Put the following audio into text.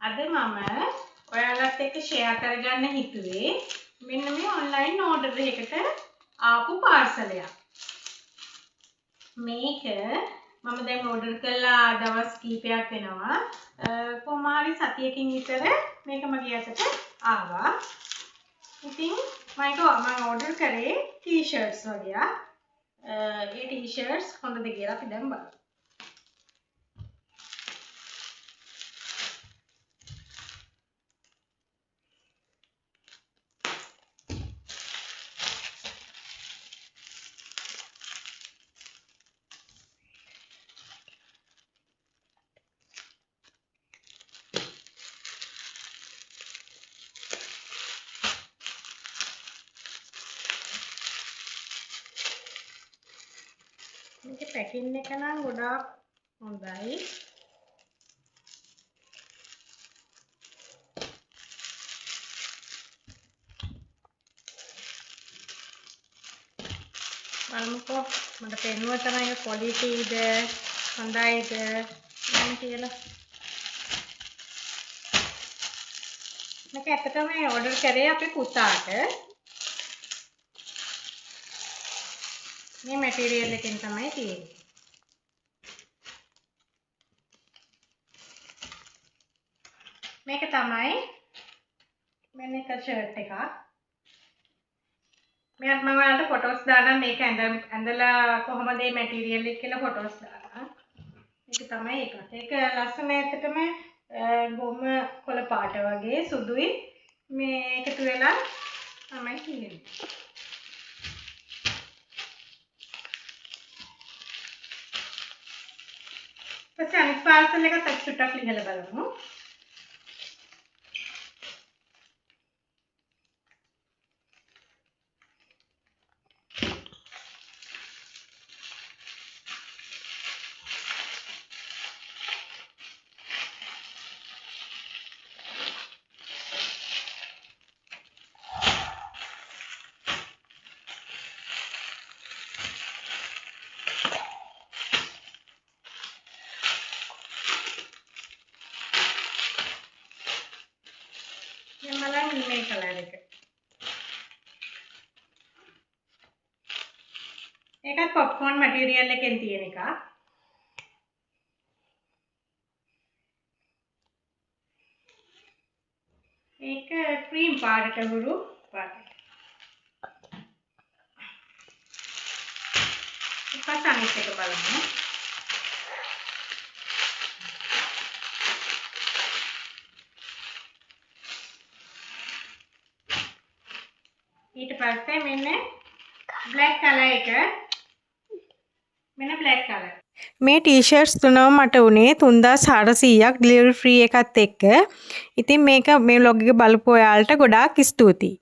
අද මම ඔයාලත් එක්ක ෂෙයා කරගන්න හිතුවේ මෙන්න මේ ඔන්ලයින් ඕඩර් එකකට ආපු පාර්සලයක්. මේක මම දැන් ඕඩර් කළා දවස් කීපයක් වෙනවා. කොහොම හරි සතියකින් විතර මේක මගේ අතට ආවා. ඉතින් මම ඕඩර් කරේ ටී-ෂර්ට්ස් වගේක්. ඒ ටී-ෂර්ට්ස් හොඳද කියලා අපි දැන් බලමු. මේකේ පැකින් එක නම් ගොඩාක් හොඳයි. බලමුකෝ මට පෙන්නුව තමයි ක්වොලිටිද හොඳයිද මම කියලා. මේක ඇත්තටම ඕඩර් කරේ අපේ පුතාට. මේ මැටීරියල් එකෙන් තමයි තියෙන්නේ. මේක තමයි මෙන්න එක ෂර්ට් එකක්. මම ඔයාලට ෆොටෝස් දාන්නම් මේක ඇඳලා කොහොමද මේ මැටීරියල් එක කියලා ෆොටෝස් දාන්නම්. මේක තමයි එක. ඒක ලස්සන ඇත්තටම ගොම කොළ පාට වගේ සුදුයි මේ එකතු වෙලා තමයි තියෙන්නේ. පස්සේ අනිත් පාර්සල් එකත් අපි චුට්ටක් ලිහලා බලමු. මලන් මේ කලර් එක. ඒකත් පොප්කෝර්න් මැටීරියල් එකෙන් තියෙන එකක්. ඒක ක්‍රීම් පාටට හුරු පාට. ඊපස්සේ අනිත් එක බලමු. ඊට පස්සේ මෙන්න බ්ලැක් කලර් එක. මෙන්න බ්ලැක් කලර්. මේ ටී-ෂර්ට්ස් තුනම මට උනේ 3400ක් ඩිලිවරි ෆ්‍රී එකත් එක්ක. ඉතින් මේ vlog එක බලපු ඔයාලට ගොඩාක් ස්තුතියි.